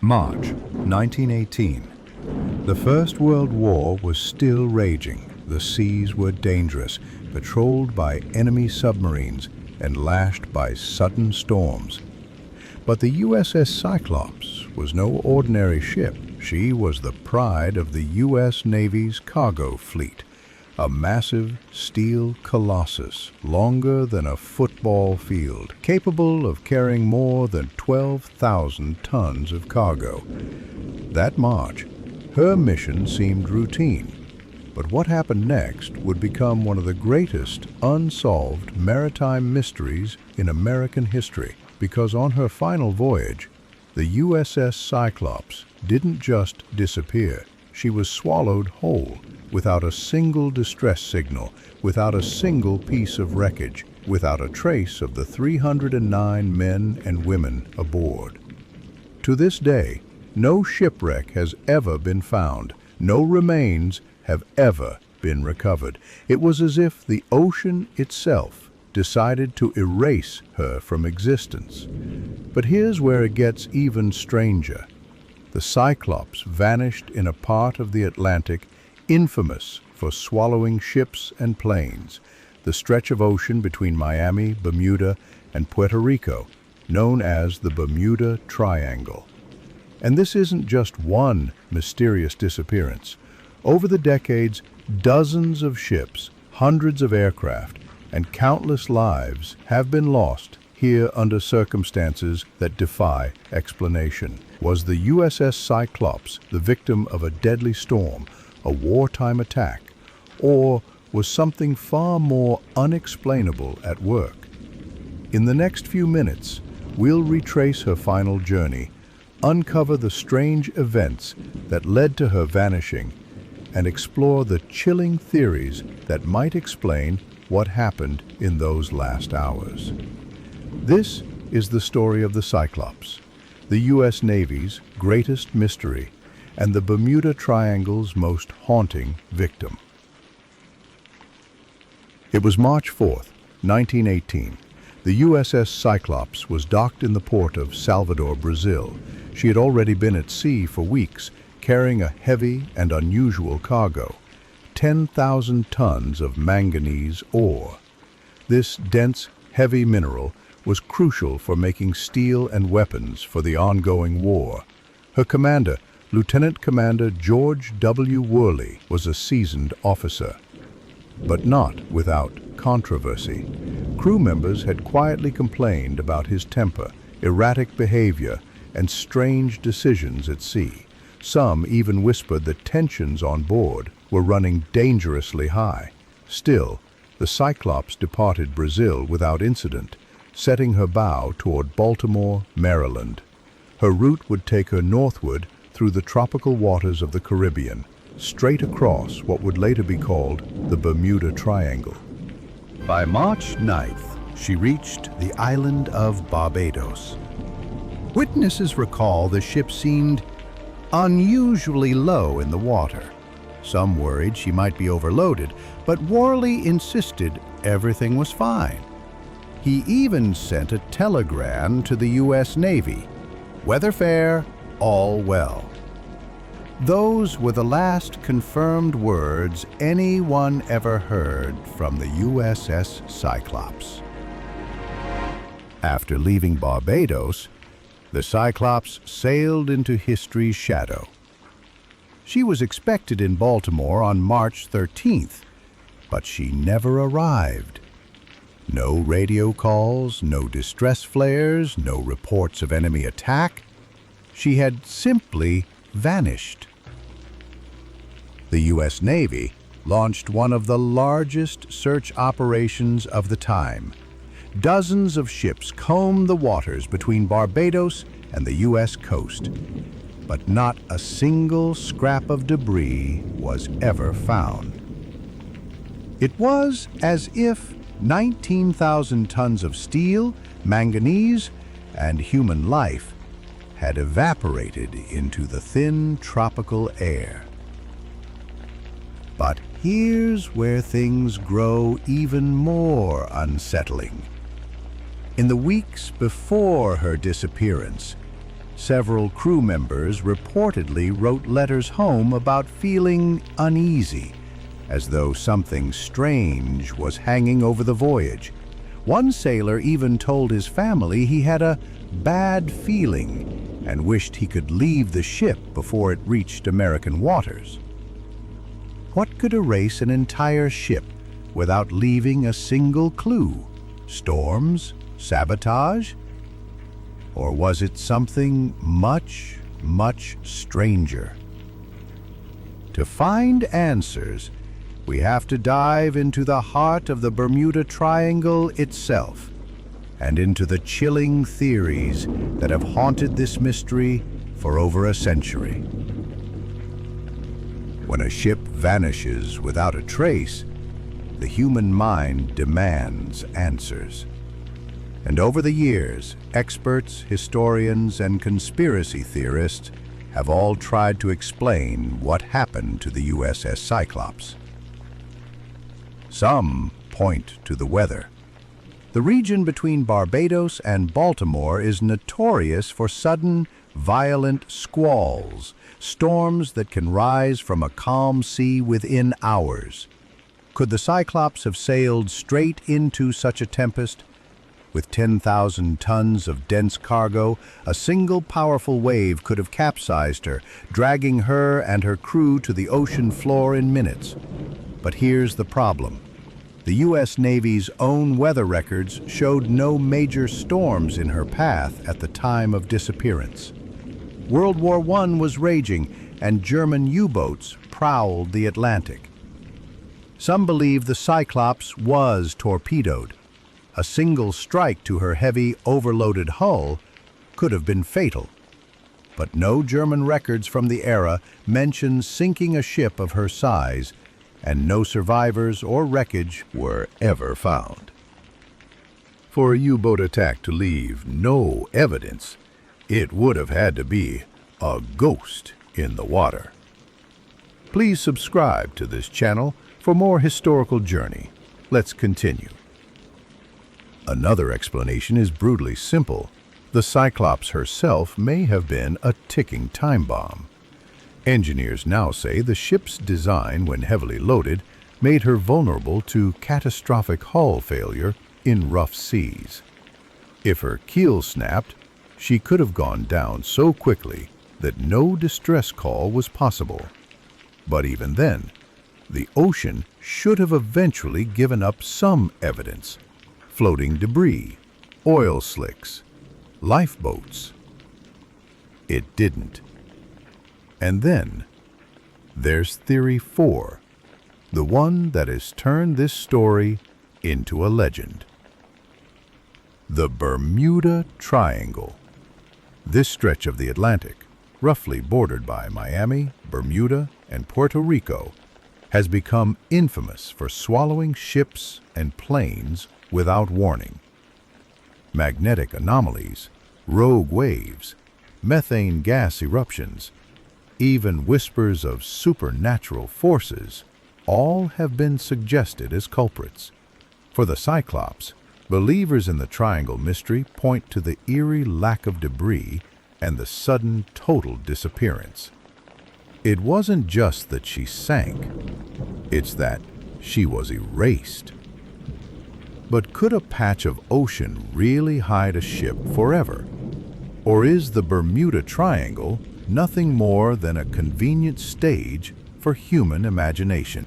March 1918. The First World War was still raging. The seas were dangerous, patrolled by enemy submarines and lashed by sudden storms. But the USS Cyclops was no ordinary ship. She was the pride of the U.S. Navy's cargo fleet, a massive steel colossus longer than a football field, capable of carrying more than 12,000 tons of cargo. That March, her mission seemed routine, but what happened next would become one of the greatest unsolved maritime mysteries in American history, because on her final voyage, the USS Cyclops didn't just disappear. She was swallowed whole, without a single distress signal, without a single piece of wreckage, without a trace of the 309 men and women aboard. To this day, no shipwreck has ever been found. No remains have ever been recovered. It was as if the ocean itself decided to erase her from existence. But here's where it gets even stranger. The Cyclops vanished in a part of the Atlantic infamous for swallowing ships and planes, the stretch of ocean between Miami, Bermuda, and Puerto Rico, known as the Bermuda Triangle. And this isn't just one mysterious disappearance. Over the decades, dozens of ships, hundreds of aircraft, and countless lives have been lost here under circumstances that defy explanation. Was the USS Cyclops the victim of a deadly storm, a wartime attack, or was something far more unexplainable at work? In the next few minutes, we'll retrace her final journey, uncover the strange events that led to her vanishing, and explore the chilling theories that might explain what happened in those last hours. This is the story of the Cyclops, the U.S. Navy's greatest mystery, and the Bermuda Triangle's most haunting victim. It was March 4th, 1918. The USS Cyclops was docked in the port of Salvador, Brazil. She had already been at sea for weeks, carrying a heavy and unusual cargo, 10,000 tons of manganese ore. This dense, heavy mineral was crucial for making steel and weapons for the ongoing war. Her commander, Lieutenant Commander George W. Worley, was a seasoned officer, but not without controversy. Crew members had quietly complained about his temper, erratic behavior, and strange decisions at sea. Some even whispered that tensions on board were running dangerously high. Still, the Cyclops departed Brazil without incident, setting her bow toward Baltimore, Maryland. Her route would take her northward through the tropical waters of the Caribbean, straight across what would later be called the Bermuda Triangle. By March 9th, she reached the island of Barbados. Witnesses recall the ship seemed unusually low in the water. Some worried she might be overloaded, but Worley insisted everything was fine. He even sent a telegram to the U.S. Navy. Weather fair, all well. Those were the last confirmed words anyone ever heard from the USS Cyclops. After leaving Barbados, the Cyclops sailed into history's shadow. She was expected in Baltimore on March 13th, but she never arrived. No radio calls, no distress flares, no reports of enemy attack. She had simply vanished. The U.S. Navy launched one of the largest search operations of the time. Dozens of ships combed the waters between Barbados and the U.S. coast, but not a single scrap of debris was ever found. It was as if 19,000 tons of steel, manganese, and human life had evaporated into the thin tropical air. But here's where things grow even more unsettling. In the weeks before her disappearance, Several crew members reportedly wrote letters home about feeling uneasy, as though something strange was hanging over the voyage. One sailor even told his family he had a bad feeling and wished he could leave the ship before it reached American waters. What could erase an entire ship without leaving a single clue? Storms? Sabotage? Or was it something much, much stranger? To find answers, we have to dive into the heart of the Bermuda Triangle itself, and into the chilling theories that have haunted this mystery for over a century. When a ship vanishes without a trace, the human mind demands answers. And over the years, experts, historians, and conspiracy theorists have all tried to explain what happened to the USS Cyclops. Some point to the weather. The region between Barbados and Baltimore is notorious for sudden, violent squalls, storms that can rise from a calm sea within hours. Could the Cyclops have sailed straight into such a tempest? With 10,000 tons of dense cargo, a single powerful wave could have capsized her, dragging her and her crew to the ocean floor in minutes. But here's the problem. The U.S. Navy's own weather records showed no major storms in her path at the time of disappearance. World War I was raging, and German U-boats prowled the Atlantic. Some believe the Cyclops was torpedoed. A single strike to her heavy, overloaded hull could have been fatal. But no German records from the era mention sinking a ship of her size, and no survivors or wreckage were ever found. For a U-boat attack to leave no evidence, it would have had to be a ghost in the water. Please subscribe to this channel for more historical journey. Let's continue. Another explanation is brutally simple. The Cyclops herself may have been a ticking time bomb. Engineers now say the ship's design, when heavily loaded, made her vulnerable to catastrophic hull failure in rough seas. If her keel snapped, she could have gone down so quickly that no distress call was possible. But even then, the ocean should have eventually given up some evidence. Floating debris, oil slicks, lifeboats. It didn't. And then, there's Theory 4, the one that has turned this story into a legend. The Bermuda Triangle. This stretch of the Atlantic, roughly bordered by Miami, Bermuda, and Puerto Rico, has become infamous for swallowing ships and planes without warning. Magnetic anomalies, rogue waves, methane gas eruptions, even whispers of supernatural forces, all have been suggested as culprits. For the Cyclops, believers in the Triangle mystery point to the eerie lack of debris and the sudden total disappearance. It wasn't just that she sank, it's that she was erased. But could a patch of ocean really hide a ship forever? Or is the Bermuda Triangle nothing more than a convenient stage for human imagination?